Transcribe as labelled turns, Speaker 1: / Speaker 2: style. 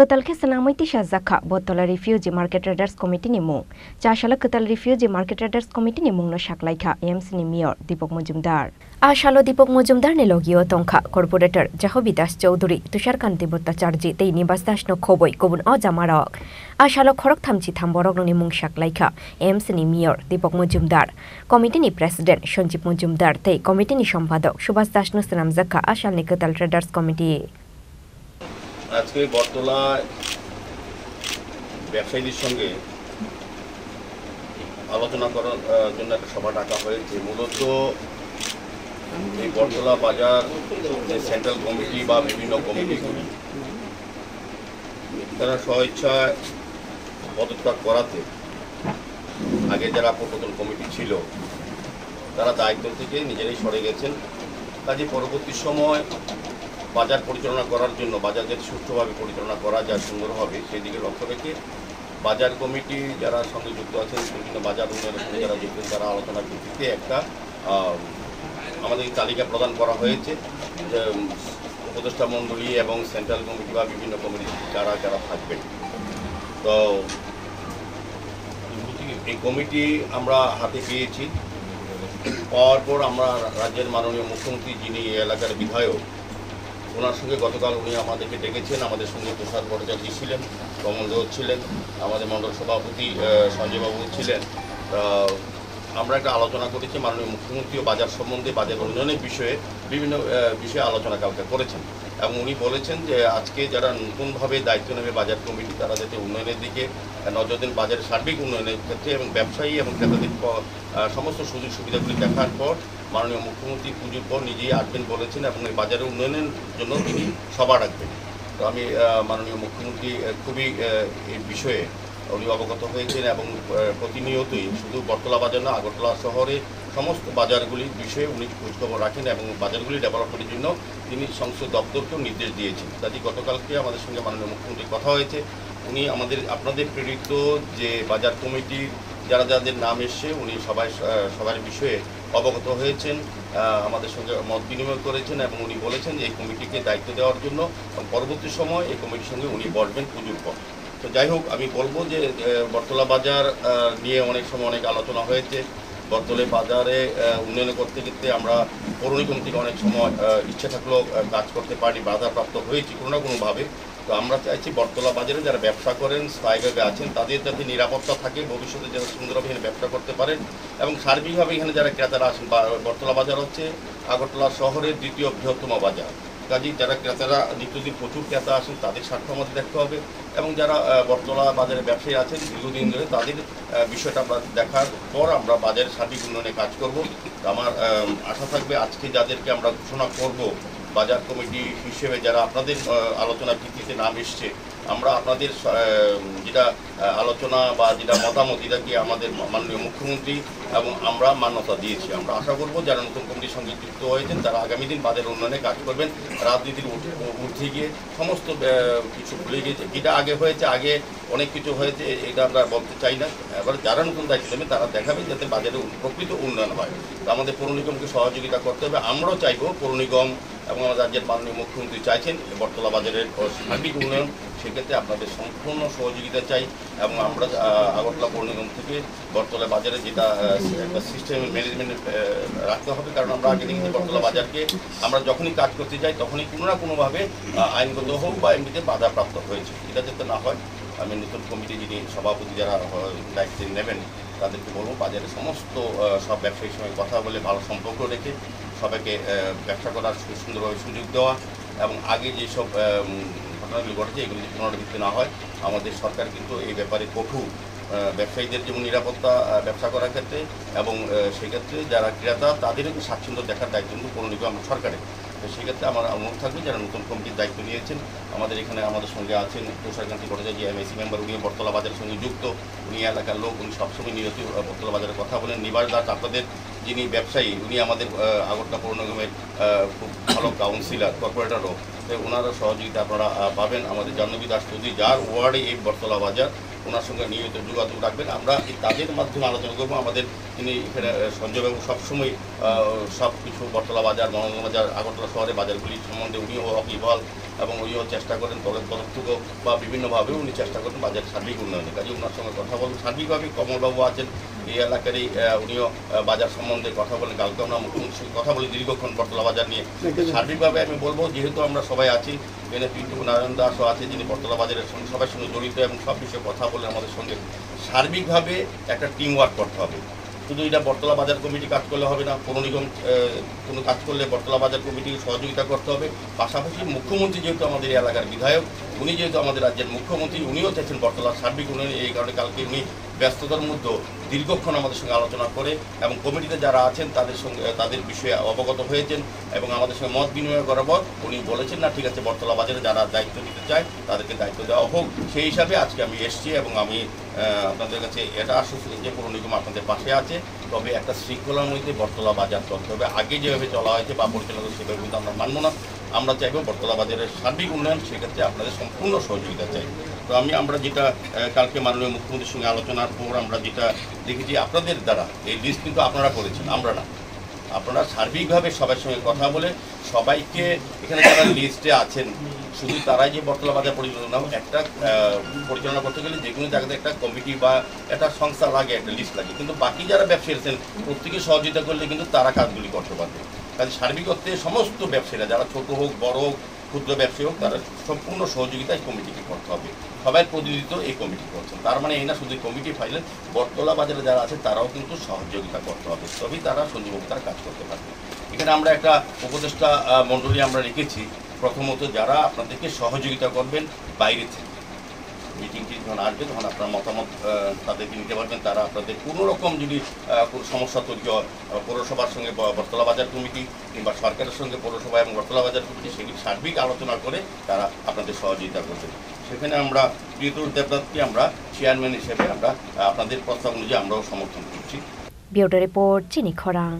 Speaker 1: Ketalke senamiti Shazaka, Botola Refugee Market Traders Committee ni mung. Chashala Ketal Refugee Market Traders Committee ni mung no shaklaika AMC ni Mayor Deepak Majumdar. Ashalo Deepak Majumdar ni logio tongka Corporator Jahobidas Chowdhury Tusharkanti Bhattacharji tei Nibas Das no khoboi kobun ajamarok. Ashalo khorok thamchi thamborok ni mung shaklaika AMC ni Mayor Deepak Majumdar. Committee ni President Sanjeev Majumdar tei Committee ni Samphadak Subhas Das no senamjaka Ashal ni Ketal Traders Committee.
Speaker 2: আজকে বটতলায় ব্যবসায়ীদের সঙ্গে আলোচনা করার জন্য একটা সভা ডাকা হয়েছে। মূলত এই বটতলা বাজার যে সেন্ট্রাল কমিটি বা বিভিন্ন কমিটিগুলি তারা স্বইচ্ছায় পদত্যাগ করাতে আগে যারা পূর্বতন কমিটি ছিল তারা দায়িত্ব থেকে নিজেরাই সরে গেছেন। কাজে পরবর্তী সময় বাজার পরিচালনা করার জন্য বাজার যাতে সুষ্ঠুভাবে পরিচালনা করা যায় সুন্দরভাবে সেই দিকে লক্ষ্য রেখে বাজার কমিটি যারা সঙ্গে যুক্ত আছেন বিভিন্ন বাজার উন্নয়নের সঙ্গে যারা যুক্ত তারা আলোচনার ভিত্তিতে একটা আমাদের তালিকা প্রদান করা হয়েছে উপদেষ্টা মণ্ডলী এবং সেন্ট্রাল কমিটি বা বিভিন্ন কমিটি যারা যারা থাকবেন। তো এই কমিটি আমরা হাতে পেয়েছি। পাওয়ার পর আমরা রাজ্যের মাননীয় মুখ্যমন্ত্রী যিনি এই এলাকার বিধায়ক ওনার সঙ্গে গতকাল উনি আমাদেরকে ডেকেছেন। আমাদের সঙ্গে তুষার ভট্টাচার্য ছিলেন, কমল রাউত ছিলেন, আমাদের মণ্ডল সভাপতি সঞ্জয়বাবু ছিলেন। আমরা একটা আলোচনা করেছি। মাননীয় মুখ্যমন্ত্রীও বাজার সম্বন্ধে বাজার উন্নয়নের বিষয়ে বিভিন্ন বিষয়ে আলোচনা কালকে করেছেন এবং উনি বলেছেন যে আজকে যারা নতুনভাবে দায়িত্ব নেবে বাজার কমিটি তারা যাতে উন্নয়নের দিকে নজর দেন, বাজারের সার্বিক উন্নয়নের ক্ষেত্রে এবং ব্যবসায়ী এবং ক্রেতাদের সমস্ত সুযোগ সুবিধাগুলি দেখার পর মাননীয় মুখ্যমন্ত্রী পুজোর পর নিজেই আসবেন বলেছেন এবং এই বাজারের উন্নয়নের জন্য তিনি সভা রাখবেন। তো আমি মাননীয় মুখ্যমন্ত্রী খুবই এই বিষয়ে উনি অবগত হয়েছেন এবং প্রতিনিয়তই শুধু বটতলা বাজার না আগরতলা শহরে সমস্ত বাজারগুলির বিষয়ে উনি খোঁজখবর রাখেন এবং বাজারগুলি ডেভেলপমেন্টের জন্য তিনি সংশ্লিষ্ট দপ্তরকেও নির্দেশ দিয়েছেন। কাজে গতকালকে আমাদের সঙ্গে মাননীয় মুখ্যমন্ত্রীর কথা হয়েছে। উনি আপনাদের প্রেরিত যে বাজার কমিটির যারা যাদের নাম এসছে উনি সবার বিষয়ে অবগত হয়েছেন, আমাদের সঙ্গে মত বিনিময় করেছেন এবং উনি বলেছেন যে এই কমিটিকে দায়িত্ব দেওয়ার জন্য পরবর্তী সময় এই কমিটির সঙ্গে উনি বসবেন পুজোর পর। তো যাই হোক আমি বলবো যে বটতলা বাজার নিয়ে অনেক সময় অনেক আলোচনা হয়েছে। বটতলা বাজারে উন্নয়ন করতে গেলে আমরা পৌর নিগম থেকে অনেক সময় ইচ্ছা থাকলেও কাজ করতে পারি, বাধাপ্রাপ্ত হয়েছি কোনো না কোনোভাবে। তো আমরা চাইছি বটতলা বাজারে যারা ব্যবসা করেন স্থায়ীভাবে আছেন তাদের যাতে নিরাপত্তা থাকে, ভবিষ্যতে যারা সুন্দরভাবে এখানে ব্যবসা করতে পারেন এবং সার্বিকভাবে এখানে যারা ক্রেতারা আসেন। বটতলা বাজার হচ্ছে আগরতলা শহরের দ্বিতীয় বৃহত্তম বাজার। কাজেই যারা ক্রেতারা নিত্যদিন প্রচুর ক্রেতা আসেন তাদের স্বার্থ আমাদের দেখতে হবে এবং যারা বটতলা বাজারে ব্যবসায়ী আছেন দীর্ঘদিন ধরে তাদের বিষয়টা আমরা দেখার পর আমরা বাজারের সার্বিক উন্নয়নে কাজ করব। আমার আশা থাকবে আজকে যাদেরকে আমরা ঘোষণা করব বাজার কমিটি হিসেবে যারা আপনাদের আলোচনার ভিত্তিতে নাম এসছে, আমরা আপনাদের যেটা আলোচনা বা যেটা মতামত এটাকে আমাদের মাননীয় মুখ্যমন্ত্রী এবং আমরা মান্যতা দিয়েছি। আমরা আশা করব যারা নতুন কমিটির সঙ্গে যুক্ত হয়েছেন তারা আগামী দিন বাজারের উন্নয়নে কাজ করবেন, রাজনীতির ঊর্ধ্বে গিয়ে সমস্ত কিছু ভুলে গিয়েছে। যেটা আগে হয়েছে, আগে অনেক কিছু হয়েছে, এটা আমরা বলতে চাই না। এবার যারা নতুন দায়িত্ব নেবে তারা দেখাবে যাতে বাজারে প্রকৃত উন্নয়ন হয়। তো আমাদের পৌর নিগমকে সহযোগিতা করতে হবে। আমরাও চাইব পৌর নিগম এবং আমাদের রাজ্যের মাননীয় মুখ্যমন্ত্রী চাইছেন বটতলা বাজারের সার্বিক উন্নয়ন, সেক্ষেত্রে আপনাদের সম্পূর্ণ সহযোগিতা চাই এবং আমরা আগরতলা পৌর নিগম থেকে বটতলা বাজারে যেটা একটা সিস্টেম ম্যানেজমেন্ট রাখতে হবে। কারণ আমরা আগে দেখি বটতলা বাজারকে আমরা যখনই কাজ করতে যাই তখনই কোনো না কোনোভাবে আইনগত হোক বা এমনিতে বাধাপ্রাপ্ত হয়েছে। এটা যাতে না হয় আমি নতুন কমিটি যিনি সভাপতি যারা দায়িত্ব নেবেন তাদেরকে বলবো বাজারে সমস্ত সব ব্যবসায়ীর সঙ্গে কথা বলে ভালো সম্পর্ক রেখে সবাইকে ব্যবসা করার সুন্দরভাবে সুযোগ দেওয়া এবং আগে যেসব ঘটনাগুলি ঘটেছে এগুলি পুনরাবৃত্তি না হয়। আমাদের সরকার কিন্তু এই ব্যাপারে কঠোর, ব্যবসায়ীদের যেমন নিরাপত্তা ব্যবসা করার ক্ষেত্রে এবং সেক্ষেত্রে যারা ক্রেতা তাদেরও স্বাচ্ছন্দ্য দেখার দায়িত্ব কিন্তু পৌর নিগম সরকারের। তো সেক্ষেত্রে আমার অনুরোধ থাকবে যারা নতুন কমিটির দায়িত্ব নিয়েছেন আমাদের এখানে আমাদের সঙ্গে আছেন তুষারকান্তি ভট্টাচার্য এমএসি মেম্বার, উনি বটতলা বাজারের সঙ্গে যুক্ত, উনি এলাকার লোক, উনি সবসময় নিয়মিত বটতলা বাজারে কথা বলেন। নিবাস দাস আপনাদের যিনি ব্যবসায়ী উনি আমাদের আগরতলা পৌর নিগমের খুব ভালো কাউন্সিলর কর্পোরেটরও, তো ওনারও সহযোগিতা আপনারা পাবেন। আমাদের জাহ্নবী দাস চৌধুরী যার ওয়ার্ডে এই বটতলা বাজার ওনার সঙ্গে নিয়মিত যোগাযোগ রাখবেন। আমরা তাদের মাধ্যমে আলোচনা করবো। আমাদের তিনি এখানে সঞ্জয়বাবু সবসময় সব কিছু বটতলা বাজার, মনোরঞ্জন বাজার, আগরতলা শহরের বাজারগুলি সম্বন্ধে উনিও ওয়াকিবহাল এবং উনিও চেষ্টা করেন দলের তরফ থেকেও বা বিভিন্নভাবে উনি চেষ্টা করেন বাজারের সার্বিক উন্নয়নের কাজে ওনার সঙ্গে কথা বলেন। সার্বিকভাবে কমলবাবু আছেন এই এলাকারই, উনিও বাজার সম্বন্ধে কথা বলেন। কালকে আমরা মুখ্যমন্ত্রীর সঙ্গে কথা বলি দীর্ঘক্ষণ বটতলা বাজার নিয়ে। সার্বিকভাবে আমি বলবো, যেহেতু আমরা সবাই আছি, এখানে পিন্টু নারায়ণ দাসও আছে যিনি বটতলা বাজারের সঙ্গে সবার সঙ্গে জড়িত এবং সব বিষয়ে কথা বলে আমাদের সঙ্গে সার্বিকভাবে একটা টিম ওয়ার্ক করতে হবে। শুধু এটা বটতলা বাজার কমিটি কাজ করলে হবে না, কোনো নিগম কোনো কাজ করলে বটতলা বাজার কমিটিকে সহযোগিতা করতে হবে। পাশাপাশি মুখ্যমন্ত্রী যেহেতু আমাদের এই এলাকার বিধায়ক, উনি যেহেতু আমাদের রাজ্যের মুখ্যমন্ত্রী, উনিও চাইছেন বটতলার সার্বিক উন্নয়ন। এই কারণে কালকে উনি ব্যস্ততার মধ্যে দীর্ঘক্ষণ আমাদের সঙ্গে আলোচনা করে এবং কমিটিতে যারা আছেন তাদের সঙ্গে তাদের বিষয়ে অবগত হয়েছেন এবং আমাদের সঙ্গে মত বিনিময় করার পর উনি বলেছেন না ঠিক আছে, বটতলা বাজারে যারা দায়িত্ব নিতে চায় তাদেরকে দায়িত্ব দেওয়া হোক। সেই হিসাবে আজকে আমি এসেছি এবং আমি আপনাদের কাছে এটা আশ্বস্ত যে পৌর নিগম আপনাদের পাশে আছে। তবে একটা শৃঙ্খলার মধ্যে বটতলা বাজার চলতে হবে। আগে যেভাবে চলা হয়েছে বা পরিচালনা সেভাবে কিন্তু আমরা মানব না। আমরা চাইবো বটতলা বাজারের সার্বিক উন্নয়ন, সেক্ষেত্রে আপনাদের সম্পূর্ণ সহযোগিতা চাই। তো আমরা যেটা কালকে মাননীয় মুখ্যমন্ত্রীর সঙ্গে আলোচনার পর আমরা যেটা দেখেছি, আপনাদের দ্বারা এই লিস্ট কিন্তু আপনারা করেছেন, আমরা না। আপনারা সার্বিকভাবে সবার সঙ্গে কথা বলে সবাইকে, এখানে যারা লিস্টে আছেন শুধু তারাই যে বটতলা বাজার পরিচালনা, একটা পরিচালনা করতে গেলে যে কোনো জায়গাতে একটা কমিটি বা একটা সংস্থা লাগে, একটা লিস্ট লাগে, কিন্তু বাকি যারা ব্যবসায়ী আছেন প্রত্যেকে সহযোগিতা করলে কিন্তু তারা কাজগুলি করতে পারবে। কাজে সার্বিক অর্থে সমস্ত ব্যবসায়ীরা, যারা ছোট হোক বড় হোক ক্ষুদ্র ব্যবসায়ী হোক, তারা সম্পূর্ণ সহযোগিতা এই কমিটিকে করতে হবে। সবাই প্রতিনিধিত্ব এই কমিটি করছেন, তার মানে এই না শুধু কমিটি ফাইলে বটতলা বাজারে যারা আছে তারাও কিন্তু সহযোগিতা করতে হবে, তবেই তারা সঞ্জীবতার কাজ করতে পারবে। এখানে আমরা একটা উপদেষ্টা মণ্ডলী আমরা রেখেছি, প্রথমত যারা আপনাদেরকে সহযোগিতা করবেন বাইরে থেকে। মিটিংটি যখন আসবে তখন আপনার মতামত তাদেরকে নিতে পারবেন। তারা আপনাদের কোনো রকম যদি কোনো সমস্যা তৈরি হয়, পৌরসভার সঙ্গে বটতলা বাজার কমিটি কিংবা সরকারের সঙ্গে পৌরসভা এবং বটতলা বাজার কমিটি সেগুলি সার্বিক আলোচনা করে তারা আপনাদের সহযোগিতা করবেন। সেখানে আমরা প্রিয়তর দেবনাথকে আমরা চেয়ারম্যান হিসেবে আমরা আপনাদের প্রস্তাব অনুযায়ী আমরাও সমর্থন করছি।
Speaker 1: ব্যুরো রিপোর্ট চিনি খরাং।